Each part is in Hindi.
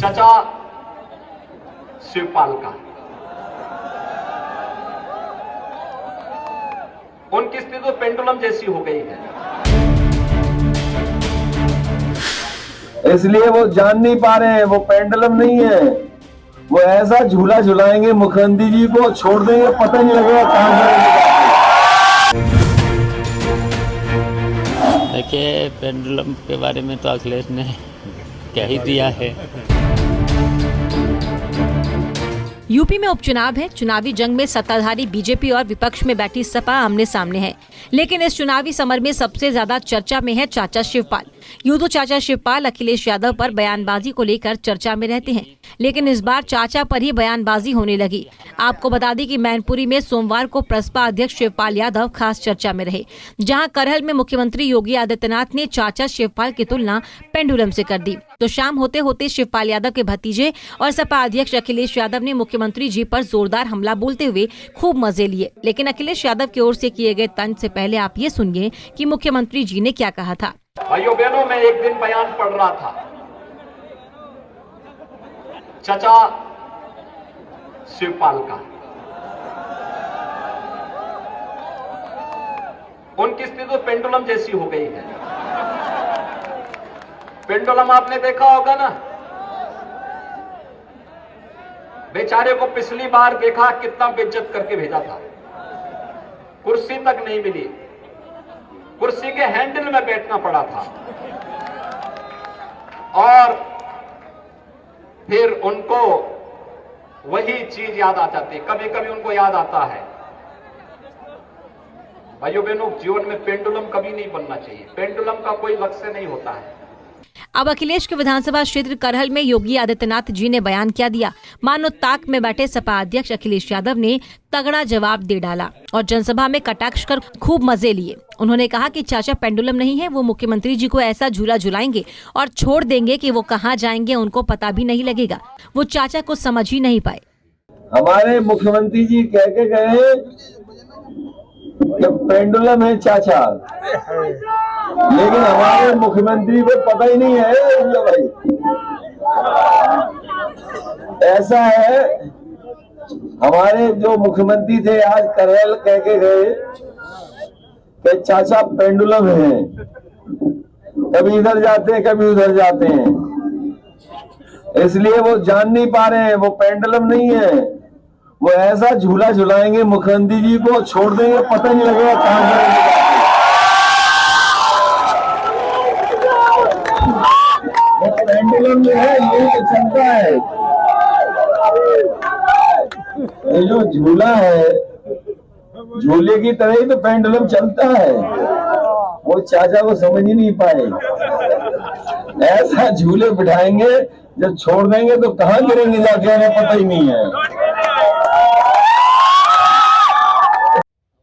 चचा शिवपाल का। उनकी स्थिति तो पेंडुलम जैसी हो गई है, इसलिए वो जान नहीं पा रहे हैं। वो पेंडुलम नहीं है, वो ऐसा झूला झुलाएंगे मुख्यमंत्री जी को, छोड़ देंगे, पता नहीं लगेगा कहां करेंगे। देखिए, पेंडुलम के बारे में तो अखिलेश ने कह ही दिया है। यूपी में उपचुनाव है। चुनावी जंग में सत्ताधारी बीजेपी और विपक्ष में बैठी सपा आमने सामने है, लेकिन इस चुनावी समर में सबसे ज्यादा चर्चा में है चाचा शिवपाल। यूं तो चाचा शिवपाल अखिलेश यादव पर बयानबाजी को लेकर चर्चा में रहते हैं, लेकिन इस बार चाचा पर ही बयानबाजी होने लगी। आपको बता दें कि मैनपुरी में सोमवार को प्रसपा अध्यक्ष शिवपाल यादव खास चर्चा में रहे, जहां करहल में मुख्यमंत्री योगी आदित्यनाथ ने चाचा शिवपाल की तुलना पेंडुलम से कर दी। तो शाम होते होते शिवपाल यादव के भतीजे और सपा अध्यक्ष अखिलेश यादव ने मुख्यमंत्री जी पर जोरदार हमला बोलते हुए खूब मजे लिए। लेकिन अखिलेश यादव की ओर से किए गए तंज से पहले आप ये सुनिए कि मुख्यमंत्री जी ने क्या कहा था। भाइयों बहनों, मैं एक दिन बयान पढ़ रहा था, चचा शिवपाल का। उनकी स्थिति तो पेंडुलम जैसी हो गई है। पेंडुलम आपने देखा होगा ना, बेचारे को पिछली बार देखा कितना बेइज्जत करके भेजा था, कुर्सी तक नहीं मिली, कुर्सी के हैंडल में बैठना पड़ा था। और फिर उनको वही चीज याद आ जाती, कभी कभी उनको याद आता है। भाइयों बहनों, जीवन में पेंडुलम कभी नहीं बनना चाहिए, पेंडुलम का कोई लक्ष्य नहीं होता है। अब अखिलेश के विधानसभा क्षेत्र करहल में योगी आदित्यनाथ जी ने बयान क्या दिया, मानो ताक में बैठे सपा अध्यक्ष अखिलेश यादव ने तगड़ा जवाब दे डाला और जनसभा में कटाक्ष कर खूब मजे लिए। उन्होंने कहा कि चाचा पेंडुलम नहीं है, वो मुख्यमंत्री जी को ऐसा झूला झुलाएंगे और छोड़ देंगे कि वो कहां जाएंगे उनको पता भी नहीं लगेगा। वो चाचा को समझ ही नहीं पाए। हमारे मुख्यमंत्री जी कह के गए कि पेंडुलम है चाचा, लेकिन हमारे मुख्यमंत्री को पता ही नहीं है भाई। ऐसा है, हमारे जो मुख्यमंत्री थे आज करहल कह के गए कि चाचा पेंडुलम है, कभी इधर जाते हैं कभी उधर जाते हैं, इसलिए वो जान नहीं पा रहे हैं। वो पेंडुलम नहीं है, वो ऐसा झूला झुलाएंगे मुख्यमंत्री जी को, छोड़ देंगे, पता नहीं लगेगा कहां करेंगे। पेंडुलम जो है ये तो चलता है, ये जो झूला है झूले की तरह ही तो पेंडुलम चलता है। वो चाचा को समझ ही नहीं पाए, ऐसा झूले बिठाएंगे जब छोड़ देंगे तो कहां गिरेंगे जाके, हमें पता ही नहीं है।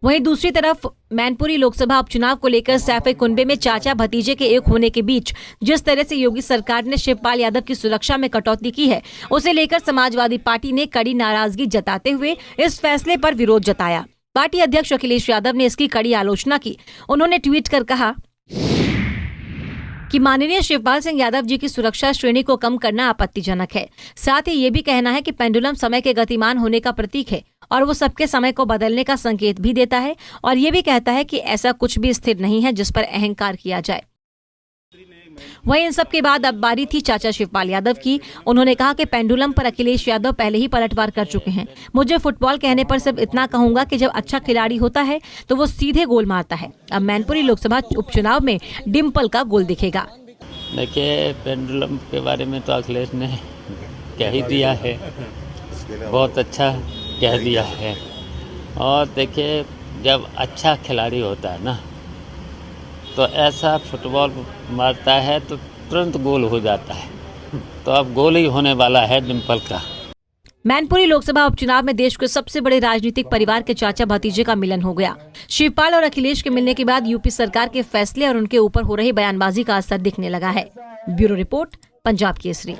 वहीं दूसरी तरफ मैनपुरी लोकसभा उपचुनाव को लेकर सैफे कुनबे में चाचा भतीजे के एक होने के बीच जिस तरह से योगी सरकार ने शिवपाल यादव की सुरक्षा में कटौती की है, उसे लेकर समाजवादी पार्टी ने कड़ी नाराजगी जताते हुए इस फैसले पर विरोध जताया। पार्टी अध्यक्ष अखिलेश यादव ने इसकी कड़ी आलोचना की। उन्होंने ट्वीट कर कहा कि माननीय शिवपाल सिंह यादव जी की सुरक्षा श्रेणी को कम करना आपत्तिजनक है। साथ ही ये भी कहना है कि पेंडुलम समय के गतिमान होने का प्रतीक है और वो सबके समय को बदलने का संकेत भी देता है, और ये भी कहता है कि ऐसा कुछ भी स्थिर नहीं है जिस पर अहंकार किया जाए। वहीं इन सब के बाद अब बारी थी चाचा शिवपाल यादव की। उन्होंने कहा कि पेंडुलम पर अखिलेश यादव पहले ही पलटवार कर चुके हैं। मुझे फुटबॉल कहने पर सिर्फ इतना कहूंगा कि जब अच्छा खिलाड़ी होता है तो वो सीधे गोल मारता है। अब मैनपुरी लोकसभा उपचुनाव में डिम्पल का गोल दिखेगा। देखिए, पेंडुलम के बारे में तो अखिलेश ने कह ही दिया है, बहुत अच्छा कह दिया है। और देखिए, जब अच्छा खिलाड़ी होता है ना तो ऐसा फुटबॉल मारता है तो तुरंत गोल हो जाता है, तो अब गोल ही होने वाला है डिम्पल का। मैनपुरी लोकसभा उपचुनाव में देश के सबसे बड़े राजनीतिक परिवार के चाचा भतीजे का मिलन हो गया। शिवपाल और अखिलेश के मिलने के बाद यूपी सरकार के फैसले और उनके ऊपर हो रही बयानबाजी का असर दिखने लगा है। Bureau report, Punjab Kesari.